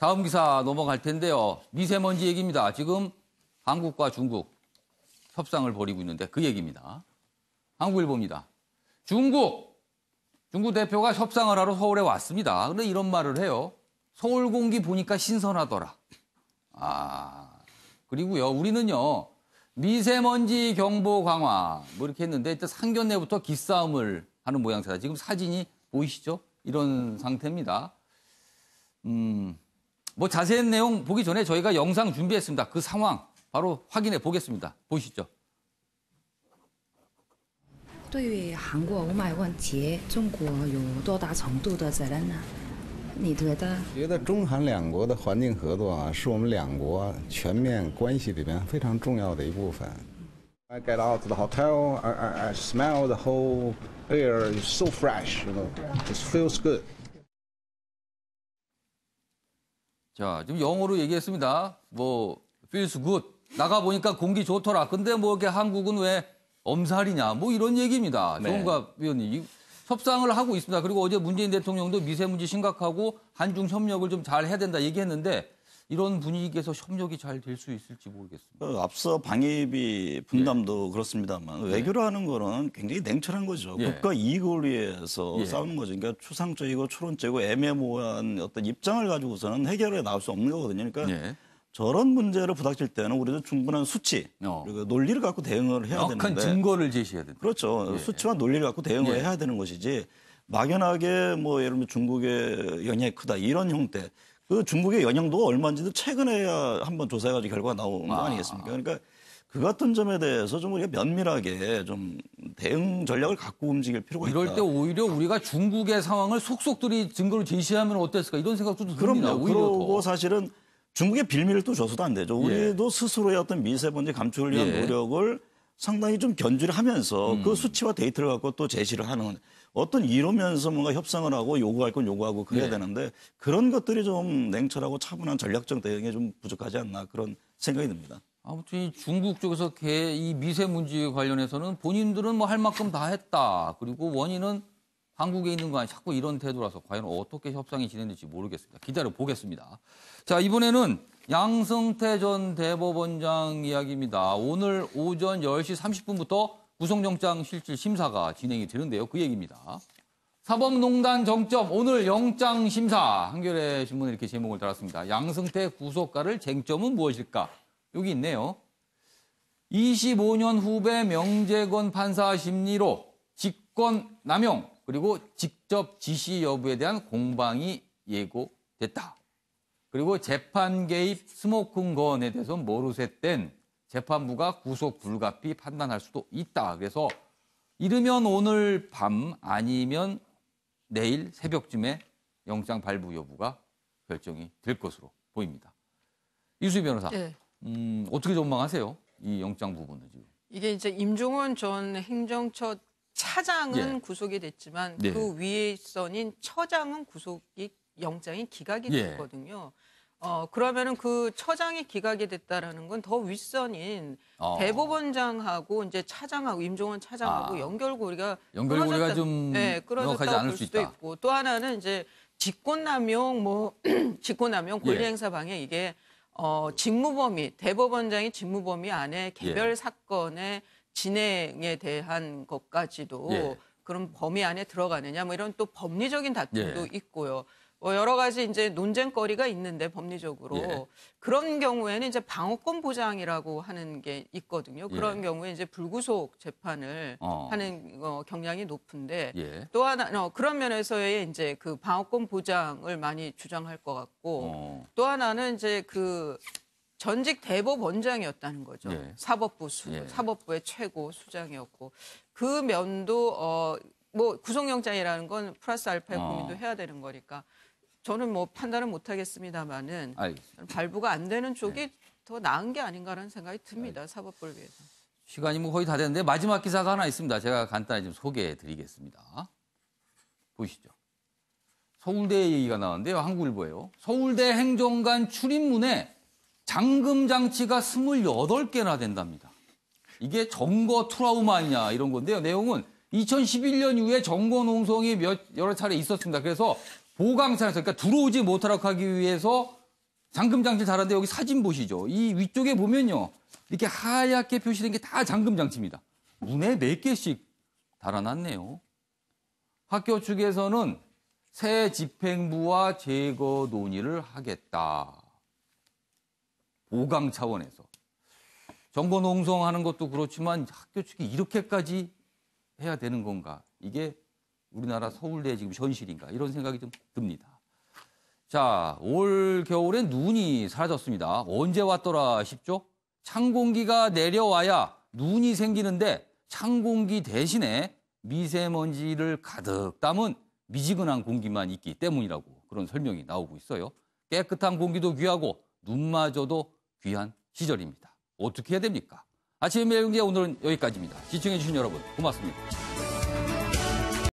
다음 기사 넘어갈 텐데요. 미세먼지 얘기입니다. 지금 한국과 중국 협상을 벌이고 있는데 그 얘기입니다. 한국일보입니다. 중국 대표가 협상을 하러 서울에 왔습니다. 그런데 이런 말을 해요. 서울 공기 보니까 신선하더라. 그리고요, 우리는요, 미세먼지 경보 강화, 뭐 이렇게 했는데, 일단 상견례부터 기싸움을 하는 모양새다. 지금 사진이 보이시죠? 이런 상태입니다. 뭐 자세한 내용 보기 전에 저희가 영상 준비했습니다. 그 상황 바로 확인해 보겠습니다. 보시죠. 对于韩国雾霾问题，中国有多大程度的责任呢？你觉得？觉得中韩两国的环境合作啊，是我们两国全面关系里边非常重要的一部分。I get out to the hotel, I smell the whole air is so fresh, you know, it feels good. 자, 지금 영어로 얘기했습니다. 뭐 feels good. 나가 보니까 공기 좋더라. 근데 뭐 이렇게 한국은 왜 엄살이냐? 뭐 이런 얘기입니다. 네. 조은갑 위원님. 협상을 하고 있습니다. 그리고 어제 문재인 대통령도 미세먼지 심각하고 한중 협력을 좀 잘 해야 된다 얘기했는데 이런 분위기에서 협력이 잘 될 수 있을지 모르겠습니다. 앞서 방위비 분담도 그렇습니다만 외교를 하는 거는 굉장히 냉철한 거죠. 국가 이익을 위해서 싸우는 거죠. 그러니까 추상적이고 초론적이고 애매모호한 어떤 입장을 가지고서는 해결에 나올 수 없는 거거든요. 그러니까 저런 문제를 부닥칠 때는 우리도 충분한 수치 그리고 논리를 갖고 대응을 해야 되는데 명확한 증거를 제시해야 된다. 그렇죠. 수치와 논리를 갖고 대응을 해야 되는 것이지 막연하게 뭐 예를 들면 중국의 영향이 크다 이런 형태 그 중국의 영향도가 얼마인지도 최근에야 한번 조사해가지고 결과가 나온 거 아니겠습니까? 그러니까 그 같은 점에 대해서 좀 우리가 면밀하게 좀 대응 전략을 갖고 움직일 필요가 있다. 이럴 때 오히려 우리가 중국의 상황을 속속들이 증거를 제시하면 어땠을까 이런 생각도 듭니다. 그럼요. 그리고 사실은 중국의 빌미를 또 줘서도 안 되죠. 우리도 스스로의 어떤 미세먼지 감축을 위한 노력을 상당히 좀 견주를 하면서 그 수치와 데이터를 갖고 또 제시를 하는 어떤 이러면서 뭔가 협상을 하고 요구할 건 요구하고 그래야 되는데 그런 것들이 좀 냉철하고 차분한 전략적 대응에 좀 부족하지 않나 그런 생각이 듭니다. 아무튼 이 중국 쪽에서 이 미세먼지 관련해서는 본인들은 뭐 할 만큼 다 했다. 그리고 원인은 한국에 있는 거 아니야. 자꾸 이런 태도라서 과연 어떻게 협상이 진행될지 모르겠습니다. 기다려 보겠습니다. 자, 이번에는 양승태 전 대법원장 이야기입니다. 오늘 오전 10시 30분부터 구속영장 실질 심사가 진행이 되는데요. 그 얘기입니다. 사법농단 정점 오늘 영장 심사. 한겨레 신문에 이렇게 제목을 달았습니다. 양승태 구속가를 쟁점은 무엇일까? 여기 있네요. 25년 후배 명재건 판사 심리로 직권 남용 그리고 직접 지시 여부에 대한 공방이 예고됐다. 그리고 재판 개입 스모킹 건에 대해서 모르쇠된 재판부가 구속 불가피 판단할 수도 있다. 그래서 이르면 오늘 밤 아니면 내일 새벽쯤에 영장 발부 여부가 결정이 될 것으로 보입니다. 이수희 변호사, 어떻게 전망하세요? 이 영장 부분은 지금. 이게 이제 임종원 전 행정처 차장은 구속이 됐지만 그 윗선인 처장은 영장이 기각이 됐거든요. 그러면은 그 처장이 기각이 됐다라는 건 더 윗선인 대법원장하고 이제 차장하고 임종원 차장하고 연결고리가 좀 명확하지 않을 수 있다. 있고 또 하나는 이제 직권남용 권리행사 방해 이게 대법원장이 직무범위 안에 개별 사건의 진행에 대한 것까지도 그런 범위 안에 들어가느냐 뭐 이런 또 법리적인 다툼도 있고요. 여러 가지 이제 논쟁거리가 있는데 법리적으로 그런 경우에는 이제 방어권 보장이라고 하는 게 있거든요. 그런 경우에 이제 불구속 재판을 하는 경향이 높은데 또 하나 그런 면에서의 이제 그 방어권 보장을 많이 주장할 것 같고 또 하나는 이제 그 전직 대법원장이었다는 거죠. 사법부의 최고 수장이었고 그 면도 뭐 구속영장이라는 건 플러스 알파의 고민도 해야 되는 거니까. 저는 뭐 판단은 못하겠습니다만은 발부가 안 되는 쪽이 더 나은 게 아닌가라는 생각이 듭니다. 사법부를 위해서. 시간이 뭐 거의 다 됐는데 마지막 기사가 하나 있습니다. 제가 간단히 좀 소개해드리겠습니다. 보시죠. 서울대 얘기가 나왔는데요. 한국일보예요. 서울대 행정관 출입문에 잠금 장치가 28개나 된답니다. 이게 점거 트라우마 아니냐 이런 건데요. 내용은 2011년 이후에 점거 농성이 여러 차례 있었습니다. 그래서 보강차에서 그러니까 들어오지 못하도록 하기 위해서 잠금 장치 달았는데 여기 사진 보시죠. 이 위쪽에 보면요. 이렇게 하얗게 표시된 게 다 잠금 장치입니다. 문에 4개씩 달아놨네요. 학교 측에서는 새 집행부와 제거 논의를 하겠다. 보강 차원에서. 정보 농성하는 것도 그렇지만 학교 측이 이렇게까지 해야 되는 건가? 이게 우리나라 서울대 지금 현실인가? 이런 생각이 좀 듭니다. 자, 올 겨울엔 눈이 사라졌습니다. 언제 왔더라 싶죠? 찬 공기가 내려와야 눈이 생기는데 찬 공기 대신에 미세먼지를 가득 담은 미지근한 공기만 있기 때문이라고 그런 설명이 나오고 있어요. 깨끗한 공기도 귀하고 눈마저도 귀한 시절입니다. 어떻게 해야 됩니까? 아침의 매운게 오늘은 여기까지입니다. 시청해주신 여러분 고맙습니다.